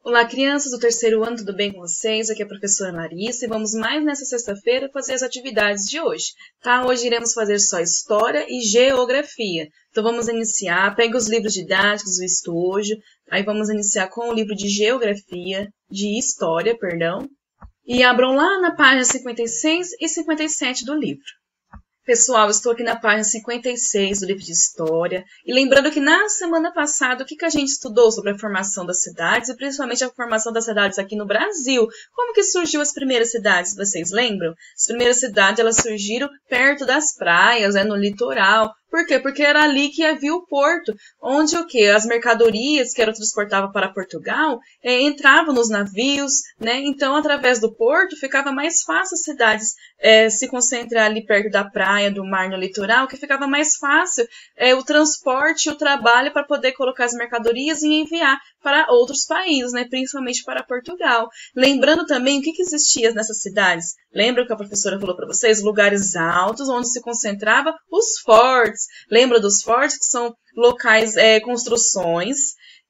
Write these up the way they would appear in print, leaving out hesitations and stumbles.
Olá, crianças do terceiro ano, tudo bem com vocês? Aqui é a professora Larissa e vamos mais nessa sexta-feira fazer as atividades de hoje, tá? Hoje iremos fazer só História e Geografia. Então vamos iniciar, pegue os livros didáticos do estojo, aí vamos iniciar com o livro de Geografia, de História, perdão, e abram lá na página 56 e 57 do livro. Pessoal, estou aqui na página 56 do livro de História. E lembrando que na semana passada, o que a gente estudou sobre a formação das cidades, e principalmente a formação das cidades aqui no Brasil. Como que surgiu as primeiras cidades, vocês lembram? As primeiras cidades, elas surgiram perto das praias, no litoral. Por quê? Porque era ali que havia o porto, onde o quê? As mercadorias que eram transportadas para Portugal entravam nos navios, né? Então, através do porto, ficava mais fácil as cidades se concentrar ali perto da praia, do mar, no litoral, que ficava mais fácil o transporte e o trabalho para poder colocar as mercadorias e enviar para outros países, né? Principalmente para Portugal. Lembrando também o que existia nessas cidades. Lembra que a professora falou para vocês? Lugares altos, onde se concentrava os fortes. Lembra dos fortes, que são locais, construções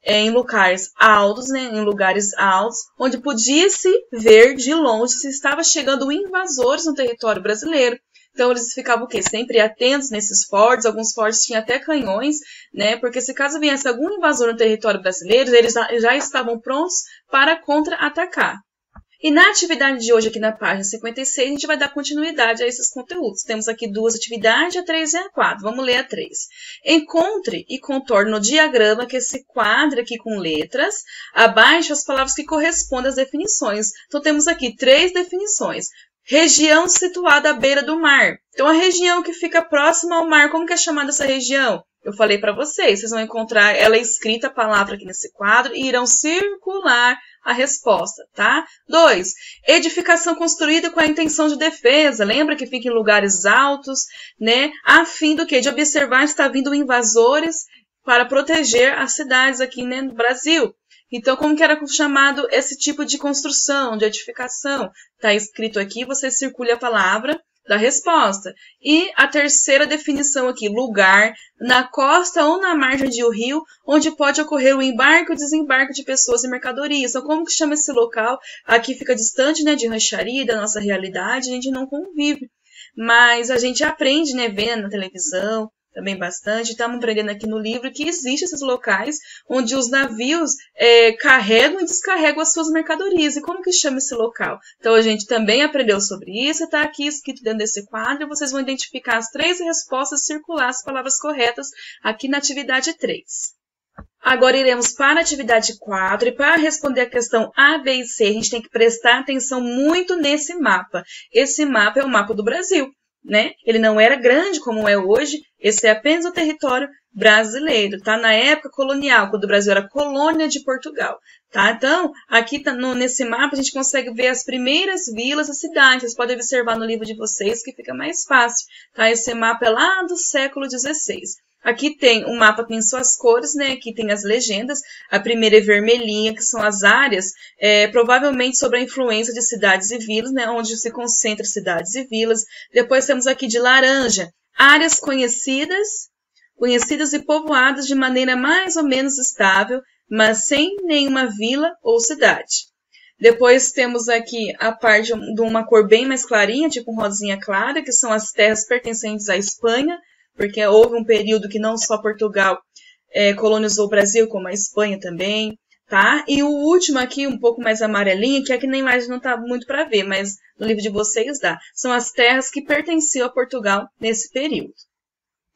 em lugares altos, né? Em lugares altos, onde podia-se ver de longe se estava chegando invasores no território brasileiro. Então, eles ficavam o quê? Sempre atentos nesses fortes. Alguns fortes tinham até canhões, né? Porque se caso viesse algum invasor no território brasileiro, eles já estavam prontos para contra-atacar. E na atividade de hoje, aqui na página 56, a gente vai dar continuidade a esses conteúdos. Temos aqui duas atividades, a 3 e a 4. Vamos ler a 3. Encontre e contorne no diagrama que se quadra aqui com letras, abaixo as palavras que correspondem às definições. Então, temos aqui 3 definições. Região situada à beira do mar. Então, a região que fica próxima ao mar, como que é chamada essa região? Eu falei para vocês vão encontrar ela escrita, a palavra aqui nesse quadro, e irão circular a resposta, tá? 2. Edificação construída com a intenção de defesa. Lembra que fica em lugares altos, né? A fim do quê? De observar se está vindo invasores para proteger as cidades aqui, né, no Brasil. Então, como que era chamado esse tipo de construção, de edificação? Está escrito aqui, você circule a palavra da resposta. E a terceira definição aqui, lugar na costa ou na margem de um rio, onde pode ocorrer o embarque ou desembarque de pessoas e mercadorias. Então, como que chama esse local? Aqui fica distante, né, de rancharia, da nossa realidade, a gente não convive. Mas a gente aprende, né, vendo na televisão, também bastante. Estamos aprendendo aqui no livro que existem esses locais onde os navios carregam e descarregam as suas mercadorias. E como que chama esse local? Então, a gente também aprendeu sobre isso. Está aqui escrito dentro desse quadro. Vocês vão identificar as 3 respostas e circular as palavras corretas aqui na atividade 3. Agora iremos para a atividade 4 e para responder a questão A, B e C, a gente tem que prestar atenção muito nesse mapa. Esse mapa é o mapa do Brasil, né? Ele não era grande como é hoje, esse é apenas o território brasileiro, tá? Na época colonial, quando o Brasil era colônia de Portugal, tá? Então, aqui nesse mapa a gente consegue ver as primeiras vilas e cidades. Vocês podem observar no livro de vocês que fica mais fácil, tá? Esse mapa é lá do século XVI. Aqui tem um mapa, tem suas cores, né? Aqui tem as legendas. A primeira é vermelhinha, que são as áreas, provavelmente sobre a influência de cidades e vilas, né? Onde se concentra cidades e vilas. Depois temos aqui de laranja, áreas conhecidas e povoadas de maneira mais ou menos estável, mas sem nenhuma vila ou cidade. Depois temos aqui a parte de uma cor bem mais clarinha, tipo um rosinha clara, que são as terras pertencentes à Espanha, porque houve um período que não só Portugal colonizou o Brasil, como a Espanha também, tá? E o último aqui, um pouco mais amarelinho, que aqui na imagem não tá muito para ver, mas no livro de vocês dá. São as terras que pertenciam a Portugal nesse período.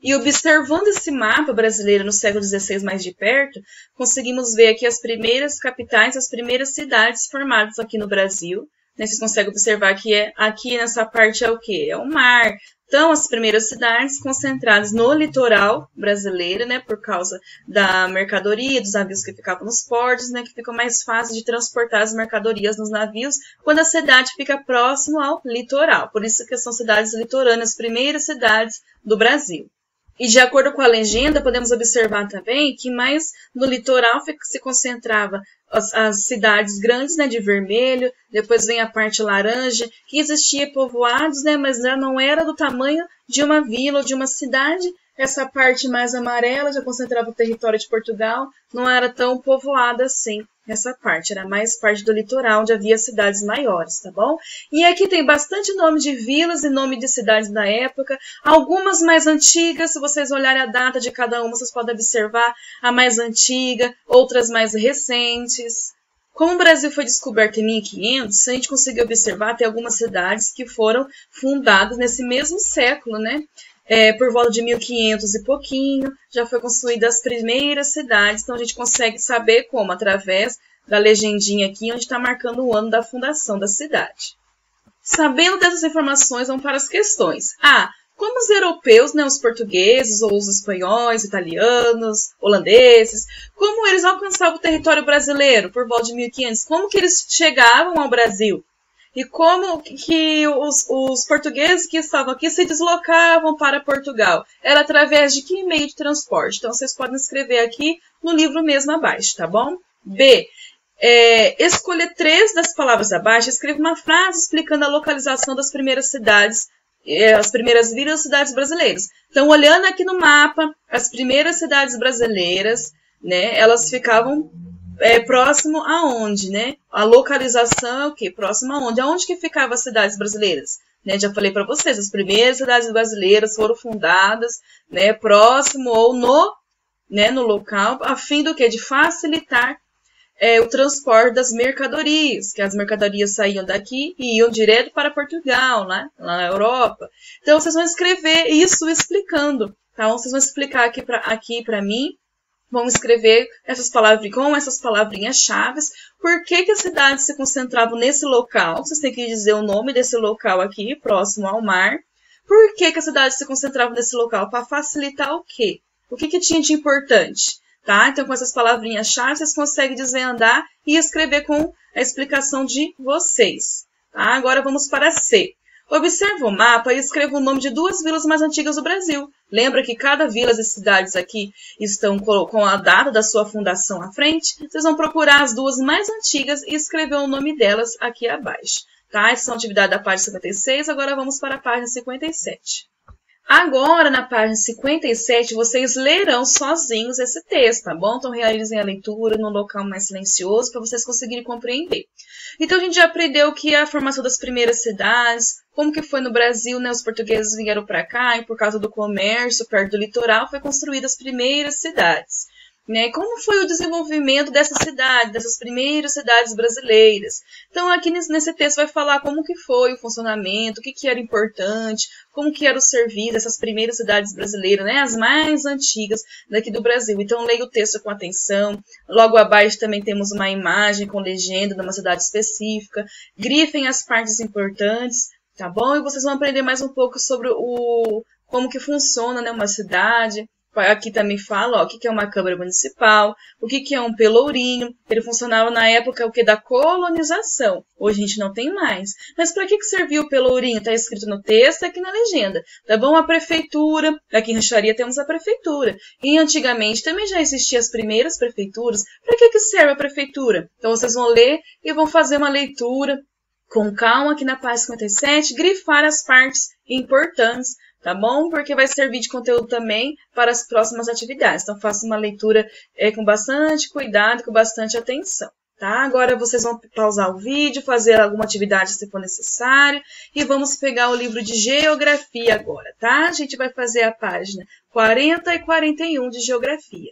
E observando esse mapa brasileiro no século XVI mais de perto, conseguimos ver aqui as primeiras capitais, as primeiras cidades formadas aqui no Brasil. Vocês conseguem observar que aqui nessa parte é o quê? É o mar. Então, as primeiras cidades concentradas no litoral brasileiro, né, por causa da mercadoria, dos navios que ficavam nos portos, né, que fica mais fácil de transportar as mercadorias nos navios quando a cidade fica próximo ao litoral. Por isso que são cidades litorâneas, as primeiras cidades do Brasil. E de acordo com a legenda, podemos observar também que mais no litoral se concentrava as cidades grandes, né, de vermelho, depois vem a parte laranja, que existia povoados, né, mas já não era do tamanho de uma vila ou de uma cidade Essa parte mais amarela já concentrava o território de Portugal, não era tão povoada assim. Essa parte era mais parte do litoral, onde havia cidades maiores, tá bom? E aqui tem bastante nome de vilas e nome de cidades da época, algumas mais antigas, se vocês olharem a data de cada uma, vocês podem observar a mais antiga, outras mais recentes. Como o Brasil foi descoberto em 1500, a gente conseguiu observar até algumas cidades que foram fundadas nesse mesmo século, né? Por volta de 1500 e pouquinho, já foi construída as primeiras cidades, então a gente consegue saber como, através da legendinha aqui, onde está marcando o ano da fundação da cidade. Sabendo dessas informações, vamos para as questões. Como os europeus, né, os portugueses, ou os espanhóis, italianos, holandeses, como eles alcançavam o território brasileiro por volta de 1500? Como que eles chegavam ao Brasil? E como que os portugueses que estavam aqui se deslocavam para Portugal? Era através de que meio de transporte? Então, vocês podem escrever aqui no livro mesmo abaixo, tá bom? B. Escolher 3 das palavras abaixo. Escreva uma frase explicando a localização das primeiras cidades, as primeiras vilas e cidades brasileiras. Então, olhando aqui no mapa, as primeiras cidades brasileiras, né, elas ficavam próximo aonde, né? A localização é o quê? Próximo aonde? Aonde que ficavam as cidades brasileiras? Né? Já falei para vocês, as primeiras cidades brasileiras foram fundadas, né, próximo ou no local, a fim do quê? De facilitar o transporte das mercadorias, que as mercadorias saíam daqui e iam direto para Portugal, lá na Europa. Então, vocês vão escrever isso explicando, tá? Vocês vão explicar aqui para mim. Vamos escrever com essas palavrinhas-chave. Por que as cidades se concentravam nesse local? Vocês têm que dizer o nome desse local aqui, próximo ao mar. Por que as cidades se concentravam nesse local? Para facilitar o quê? O que tinha de importante? Tá? Então, com essas palavrinhas-chave, vocês conseguem desvendar e escrever com a explicação de vocês. Tá? Agora, vamos para C. Observe o mapa e escreva o nome de 2 vilas mais antigas do Brasil. Lembra que cada vila e cidades aqui estão com a data da sua fundação à frente? Vocês vão procurar as 2 mais antigas e escrever o nome delas aqui abaixo. Tá? Essa é a atividade da página 56, agora vamos para a página 57. Agora, na página 57, vocês lerão sozinhos esse texto, tá bom? Então, realizem a leitura num local mais silencioso para vocês conseguirem compreender. Então, a gente já aprendeu que a formação das primeiras cidades, como que foi no Brasil, né? Os portugueses vieram para cá e, por causa do comércio perto do litoral, foi construídas as primeiras cidades. Né? Como foi o desenvolvimento dessas cidades, dessas primeiras cidades brasileiras? Então, aqui nesse texto vai falar como que foi o funcionamento, o que era importante, como que era o serviço dessas primeiras cidades brasileiras, né? As mais antigas daqui do Brasil. Então, leia o texto com atenção. Logo abaixo também temos uma imagem com legenda de uma cidade específica. Grifem as partes importantes, tá bom? E vocês vão aprender mais um pouco sobre como que funciona, né, uma cidade. Aqui também fala o que é uma Câmara Municipal, o que é um pelourinho. Ele funcionava na época da colonização. Hoje a gente não tem mais. Mas para que serviu o pelourinho? Está escrito no texto aqui na legenda. Tá bom? A prefeitura. Aqui em Rancharia temos a prefeitura. E antigamente também já existiam as primeiras prefeituras. Para que serve a prefeitura? Então vocês vão ler e vão fazer uma leitura com calma aqui na página 57, grifar as partes importantes, tá bom? Porque vai servir de conteúdo também para as próximas atividades. Então, faça uma leitura com bastante cuidado, com bastante atenção, tá? Agora, vocês vão pausar o vídeo, fazer alguma atividade se for necessário, e vamos pegar o livro de Geografia agora, tá? A gente vai fazer a página 40 e 41 de Geografia.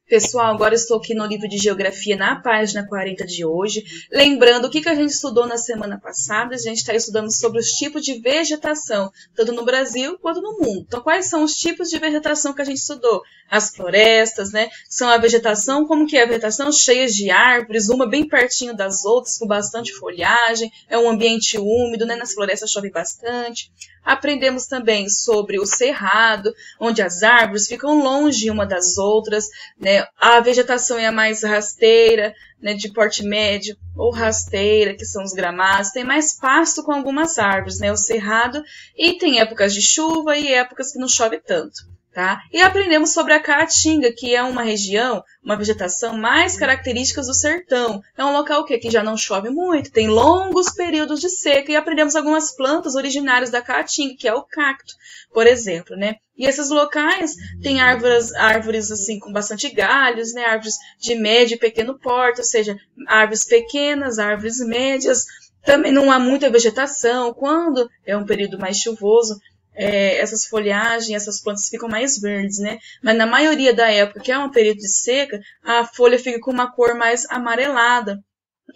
Pessoal, agora estou aqui no livro de Geografia, na página 40 de hoje. Lembrando o que a gente estudou na semana passada. A gente está estudando sobre os tipos de vegetação, tanto no Brasil quanto no mundo. Então, quais são os tipos de vegetação que a gente estudou? As florestas, né? São a vegetação, como que é a vegetação? Cheias de árvores, uma bem pertinho das outras, com bastante folhagem. É um ambiente úmido, né? Nas florestas chove bastante. Aprendemos também sobre o cerrado, onde as árvores ficam longe uma das outras, né? A vegetação é a mais rasteira, né, de porte médio, ou rasteira, que são os gramados. Tem mais pasto com algumas árvores, né? O cerrado, e tem épocas de chuva e épocas que não chove tanto. Tá? E aprendemos sobre a caatinga, que é uma região, uma vegetação mais característica do sertão. É um local que já não chove muito, tem longos períodos de seca, e aprendemos algumas plantas originárias da caatinga, que é o cacto, por exemplo, né? E esses locais têm árvores assim com bastante galhos, né? Árvores de médio e pequeno porte, ou seja, árvores pequenas, árvores médias. Também não há muita vegetação. Quando é um período mais chuvoso, essas folhagens, essas plantas ficam mais verdes, né? Mas na maioria da época, que é um período de seca, a folha fica com uma cor mais amarelada.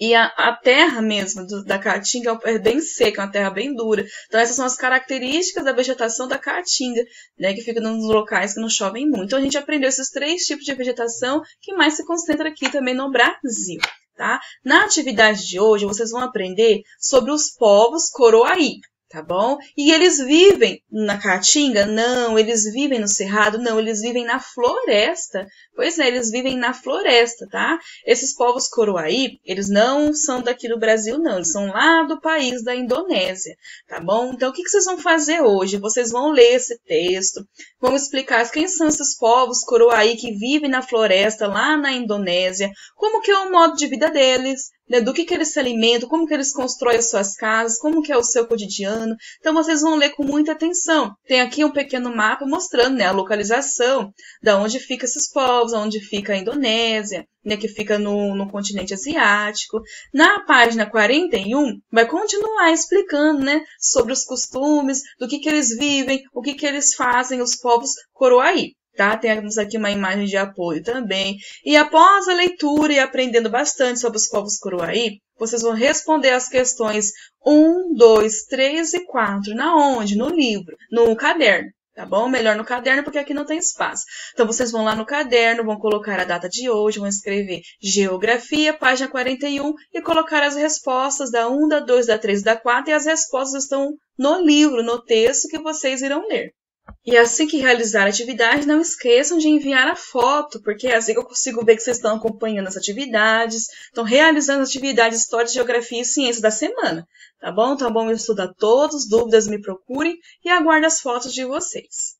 E a terra mesmo da caatinga é bem seca, é uma terra bem dura. Então essas são as características da vegetação da caatinga, né? Que fica nos locais que não chovem muito. Então a gente aprendeu esses 3 tipos de vegetação que mais se concentra aqui também no Brasil. Tá? Na atividade de hoje, vocês vão aprender sobre os povos Coroaí. Tá bom? E eles vivem na caatinga? Não. Eles vivem no cerrado? Não. Eles vivem na floresta. Pois é, eles vivem na floresta, tá? Esses povos Coroaí, eles não são daqui do Brasil, não. Eles são lá do país da Indonésia, tá bom? Então, o que vocês vão fazer hoje? Vocês vão ler esse texto, vão explicar quem são esses povos Coroaí que vivem na floresta, lá na Indonésia, como que é o modo de vida deles, né, do que eles se alimentam, como que eles constroem as suas casas, como que é o seu cotidiano. Então, vocês vão ler com muita atenção. Tem aqui um pequeno mapa mostrando, né, a localização da onde ficam esses povos, onde fica a Indonésia, né, que fica no continente asiático. Na página 41, vai continuar explicando, né, sobre os costumes, do que eles vivem, o que eles fazem, os povos Coroaí. Tá? Temos aqui uma imagem de apoio também. E após a leitura e aprendendo bastante sobre os povos Coroaí, vocês vão responder as questões 1, 2, 3 e 4. Na onde? No livro, no caderno. Tá bom? Melhor no caderno, porque aqui não tem espaço. Então, vocês vão lá no caderno, vão colocar a data de hoje, vão escrever Geografia, página 41, e colocar as respostas da 1, da 2, da 3 e da 4, e as respostas estão no livro, no texto que vocês irão ler. E assim que realizar a atividade, não esqueçam de enviar a foto, porque é assim que eu consigo ver que vocês estão acompanhando as atividades, estão realizando as atividades de História, Geografia e Ciência da semana. Tá bom? Então, bom estudo a todos, dúvidas me procurem e aguardo as fotos de vocês.